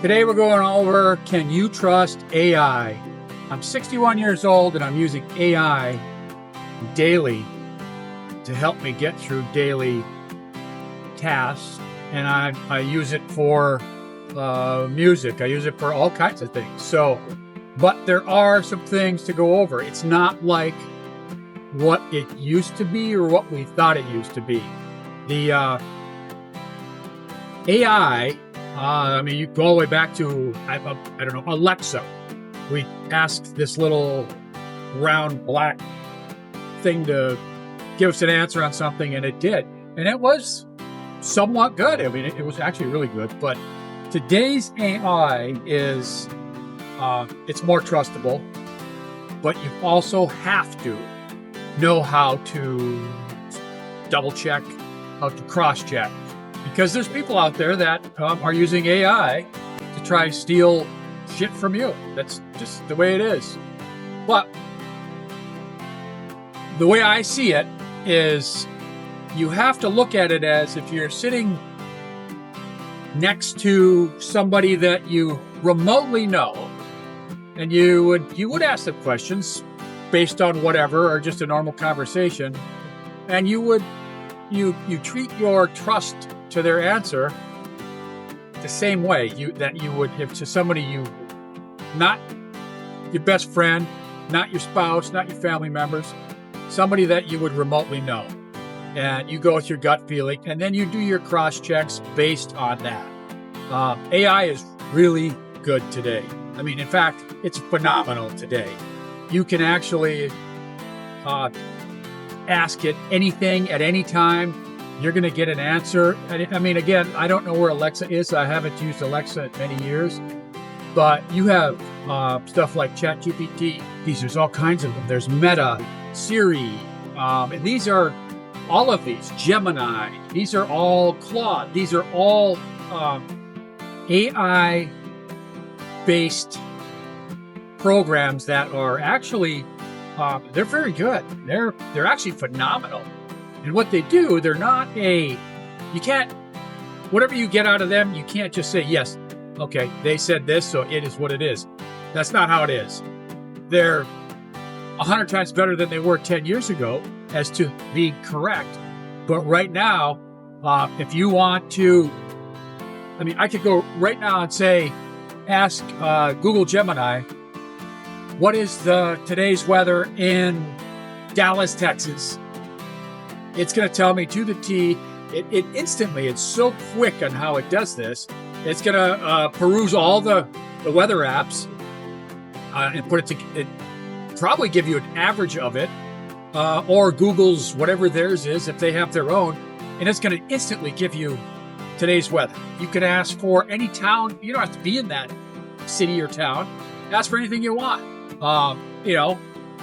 Today we're going over, can you trust AI? I'm 61 years old and I'm using AI daily to help me get through daily tasks. And I use it for music. I use it for all kinds of things. But there are some things to go over. It's not like what it used to be or what we thought it used to be. The AI, you go all the way back to, I don't know, Alexa. We asked this little round black thing to give us an answer on something, and it did. And it was somewhat good. I mean, it was actually really good. But today's AI is, it's more trustable, but you also have to know how to double check, how to cross check. Because there's people out there that are using AI to try to steal shit from you. That's just the way it is. But the way I see it is you have to look at it as if you're sitting next to somebody that you remotely know, and you would ask them questions based on whatever, or just a normal conversation, and you treat your trust to their answer the same way that you would if to somebody not your best friend, not your spouse, not your family members, somebody that you would remotely know. And you go with your gut feeling, and then you do your cross checks based on that. AI is really good today. I mean, in fact, it's phenomenal today. You can actually ask it anything at any time. You're going to get an answer. I mean, again, I don't know where Alexa is. I haven't used Alexa in many years. But you have stuff like ChatGPT. There's all kinds of them. There's Meta, Siri. And these are all of these. Gemini. These are all Claude. These are all AI-based programs that are actually, they're very good. They're actually phenomenal. And what they do, they're not whatever you get out of them, you can't just say, yes, okay, they said this, so it is what it is. That's not how it is. They're 100 times better than they were 10 years ago as to being correct. But right now, if you want to, I could go right now and say, ask Google Gemini, what is today's weather in Dallas, Texas? It's going to tell me to the T. It instantly, it's so quick on how it does this. It's going to peruse all the weather apps and it probably give you an average of it, or Google's, whatever theirs is, if they have their own, and it's going to instantly give you today's weather. You can ask for any town. You don't have to be in that city or town. Ask for anything you want.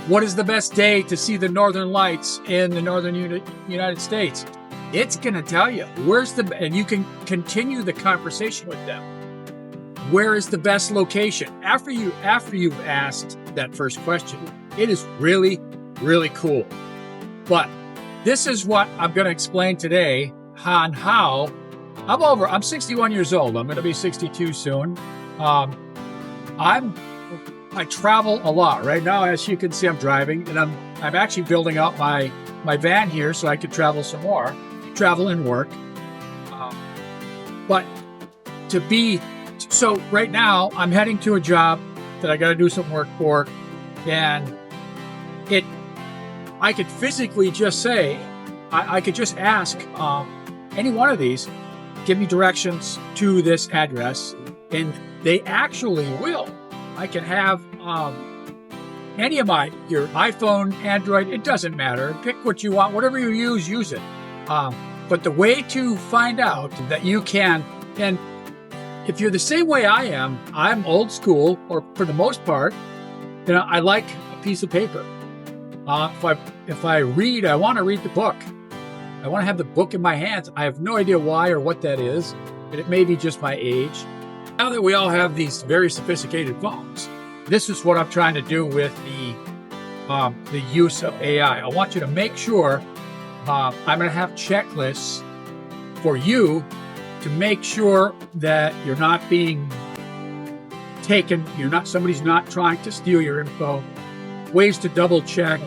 What is the best day to see the northern lights in the northern United States? It's going to tell you and you can continue the conversation with them. Where is the best location? After you've asked that first question, it is really, really cool. But this is what I'm going to explain today on how I'm 61 years old. I'm going to be 62 soon. I travel a lot. Right now, as you can see, I'm driving, and I'm actually building out my van here so I could travel some more, travel and work. So right now, I'm heading to a job that I got to do some work for, and I could physically just say, I could just ask any one of these, give me directions to this address, and they actually will. I can have any of your iPhone, Android, it doesn't matter. Pick what you want. Whatever you use it. But the way to find out that you can, and if you're the same way I am, I'm old school, or for the most part, I like a piece of paper. If I read, I want to read the book. I want to have the book in my hands. I have no idea why or what that is, but it may be just my age. Now that we all have these very sophisticated phones, this is what I'm trying to do with the use of AI. I want you to make sure I'm going to have checklists for you to make sure that you're not being taken. Somebody's not trying to steal your info. Ways to double check,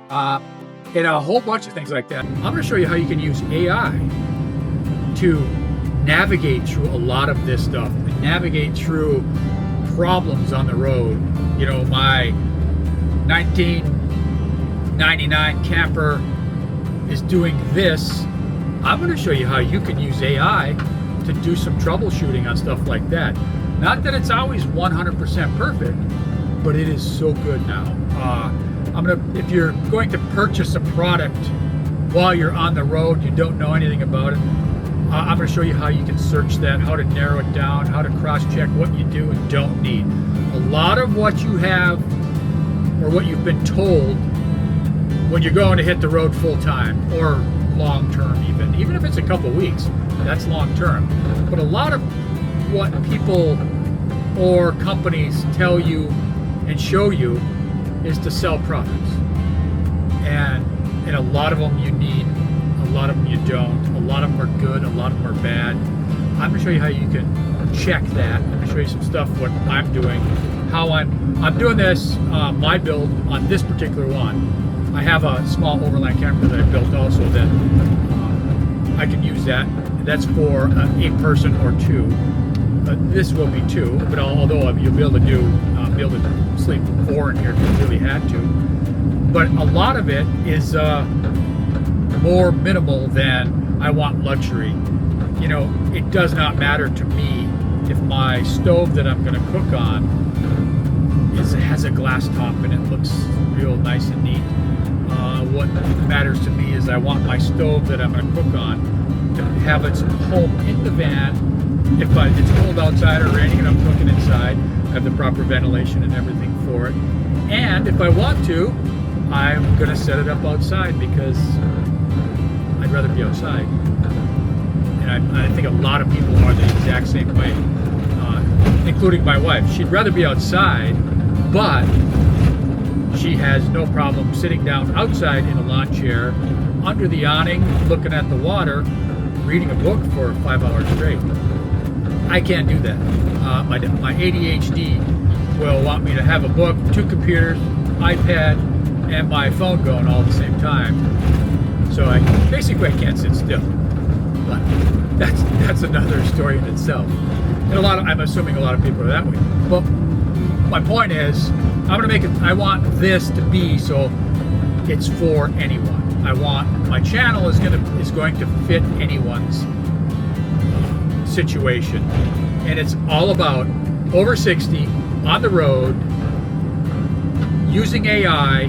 and a whole bunch of things like that. I'm going to show you how you can use AI to navigate through a lot of this stuff, and navigate through problems on the road. You know, my 1999 camper is doing this. I'm going to show you how you can use AI to do some troubleshooting on stuff like that. Not that it's always 100% perfect, but it is so good now. If you're going to purchase a product while you're on the road, you don't know anything about it, I'm going to show you how you can search that, how to narrow it down, how to cross-check what you do and don't need. A lot of what you have, or what you've been told when you're going to hit the road full-time, or long-term even if it's a couple weeks, that's long-term. But a lot of what people or companies tell you and show you is to sell products, and a lot of them you need, a lot of them you don't, a lot of them are good, a lot of them are bad. I'm going to show you how you can check that. I'm going to show you some stuff what I'm doing, how I'm doing this, my build on this particular one. I have a small overland camper that I built also that I can use that. That's for a person or two. This will be two, but although you'll be able to sleep 4 in here if you really had to. But a lot of it is more minimal than I want luxury. You know, it does not matter to me if my stove that I'm going to cook on has a glass top and it looks real nice and neat. What matters to me is I want my stove that I'm going to cook on to have its home in the van. If it's cold outside or raining and I'm cooking inside, I have the proper ventilation and everything for it. And if I want to, I'm going to set it up outside because I'd rather be outside. And I think a lot of people are the exact same way, including my wife. She'd rather be outside, but she has no problem sitting down outside in a lawn chair, under the awning, looking at the water, reading a book for 5 hours straight. I can't do that. My ADHD will want me to have a book, 2 computers, iPad, and my phone going all at the same time. So I can't sit still. But that's another story in itself. And I'm assuming a lot of people are that way. But my point is, I'm gonna make it. I want this to be so it's for anyone. My channel is going to fit anyone's situation, and it's all about over 60 on the road using AI,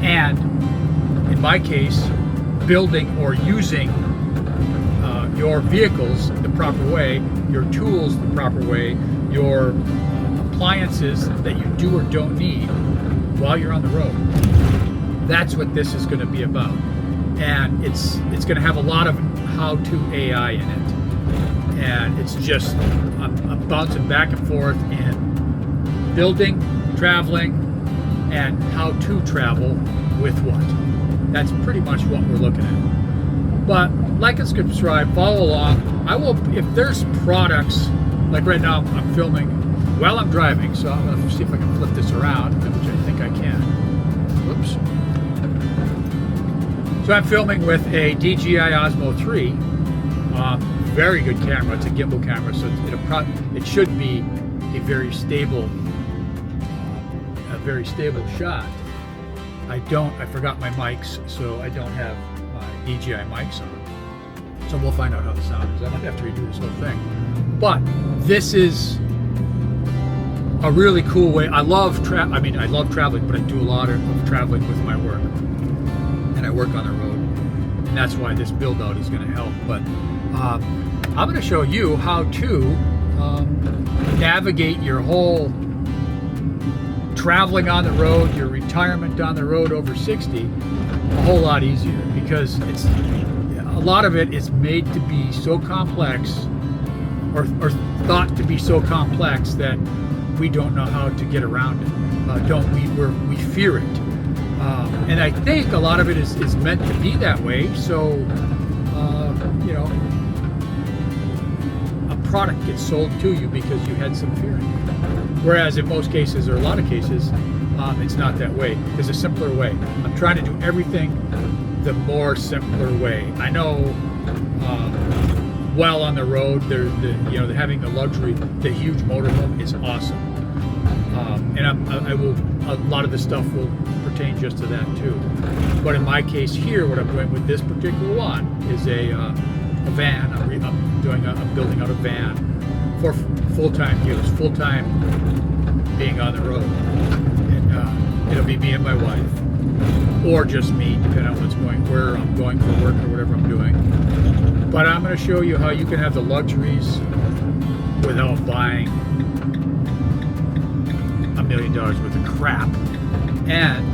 and in my case, building or using your vehicles the proper way, your tools the proper way, your appliances that you do or don't need while you're on the road. That's what this is going to be about, and it's going to have a lot of how-to AI in it. And it's just, I'm bouncing back and forth in building, traveling, and how to travel with what. That's pretty much what we're looking at. But like and subscribe, follow along. If there's products, like right now I'm filming while I'm driving, so I'm going to see if I can flip this around, which I think I can. Whoops. So I'm filming with a DJI Osmo 3. Very good camera. It's a gimbal camera, so it should be a very stable shot. I forgot my mics, so I don't have my DJI mics on. So we'll find out how the sound is. I might have to redo this whole thing. But this is a really cool way. I love traveling, but I do a lot of traveling with my work, and I work on the road, and that's why this build out is going to help. But I'm going to show you how to navigate your whole traveling on the road, your retirement on the road over 60, a whole lot easier, because a lot of it is made to be so complex, or thought to be so complex, that we don't know how to get around it. We fear it, and I think a lot of it is meant to be that way. So a product gets sold to you because you had some fear in it. Whereas in most cases, or a lot of cases, it's not that way. There's a simpler way. I'm trying to do everything the more simpler way. I know while on the road, they're having the luxury, the huge motorhome is awesome. And a lot of the stuff will pertain just to that too. But in my case here, what I'm doing with this particular one is a van. I'm building out a van for full-time use, full-time being on the road. And it'll be me and my wife, or just me, depending on where I'm going for work or whatever I'm doing. But I'm going to show you how you can have the luxuries without buying $1 million worth of crap, and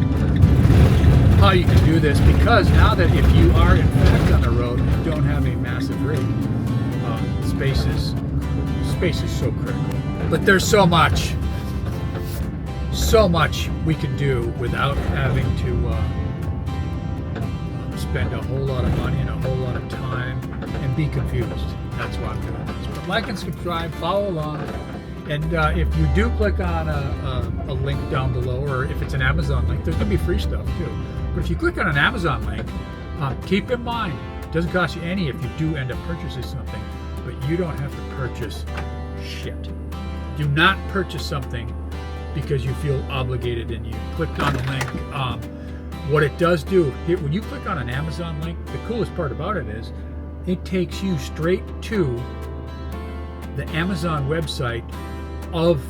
how you can do this, because now that if you are in fact on the road and don't have a massive rig, space is so critical. But there's so much we can do without having to spend a whole lot of money and a whole lot of time and be confused. That's why I'm doing this. But like and subscribe, follow along. And if you do click on a link down below, or if it's an Amazon link, there's going to be free stuff too. But if you click on an Amazon link, keep in mind, it doesn't cost you any if you do end up purchasing something, but you don't have to purchase shit. Do not purchase something because you feel obligated and you clicked on the link. What it does do, when you click on an Amazon link, the coolest part about it is it takes you straight to the Amazon website of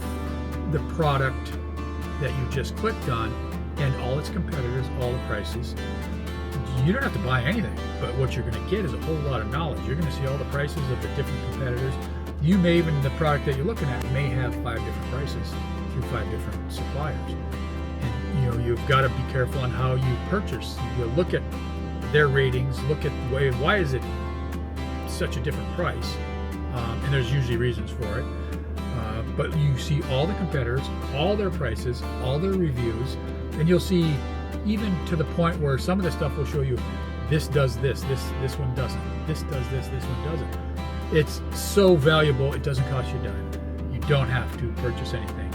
the product that you just clicked on, and all its competitors, all the prices. You don't have to buy anything, but what you're going to get is a whole lot of knowledge. You're going to see all the prices of the different competitors. You may even, the product that you're looking at may have 5 different prices through 5 different suppliers. And you've got to be careful on how you purchase. You look at their ratings, look at why is it such a different price. And there's usually reasons for it. But you see all the competitors, all their prices, all their reviews, and you'll see even to the point where some of the stuff will show you this does this one doesn't. This does this one doesn't. It's so valuable, it doesn't cost you a dime. You don't have to purchase anything.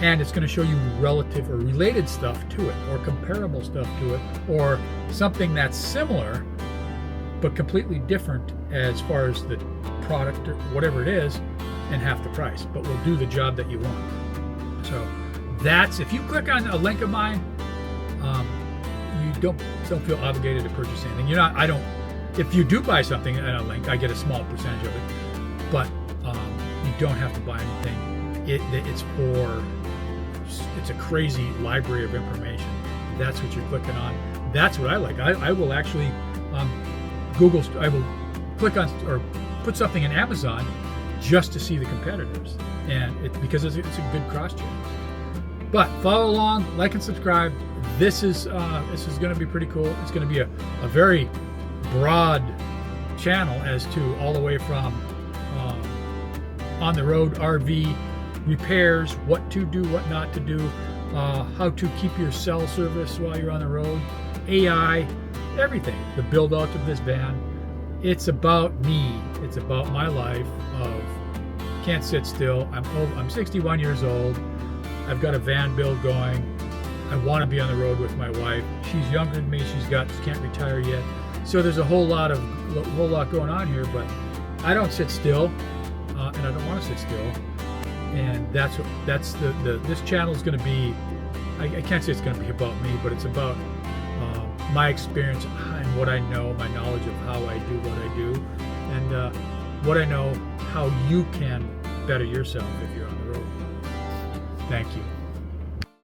And it's going to show you relative or related stuff to it, or comparable stuff to it, or something that's similar but completely different as far as the product or whatever it is, and half the price, but will do the job that you want. So that's, if you click on a link of mine, you don't feel obligated to purchase anything. If you do buy something at a link, I get a small percentage of it, but you don't have to buy anything. It's a crazy library of information. That's what you're clicking on. That's what I like. I will actually I will click on or put something in Amazon just to see the competitors, and because it's a good cross check. But follow along, like and subscribe. This is going to be pretty cool. It's going to be a very broad channel as to all the way from on the road RV repairs, what to do, what not to do, how to keep your cell service while you're on the road, AI, everything. The build out of this van. It's about me. It's about my life of can't sit still. I'm 61 years old. I've got a van build going. I want to be on the road with my wife. She's younger than me. She can't retire yet. So there's a whole lot going on here. But I don't sit still, and I don't want to sit still. And this channel is going to be. I can't say it's going to be about me, but it's about my experience and what I know, my knowledge of how I do what I do, and what I know how you can better yourself if you're on the road. Thank you.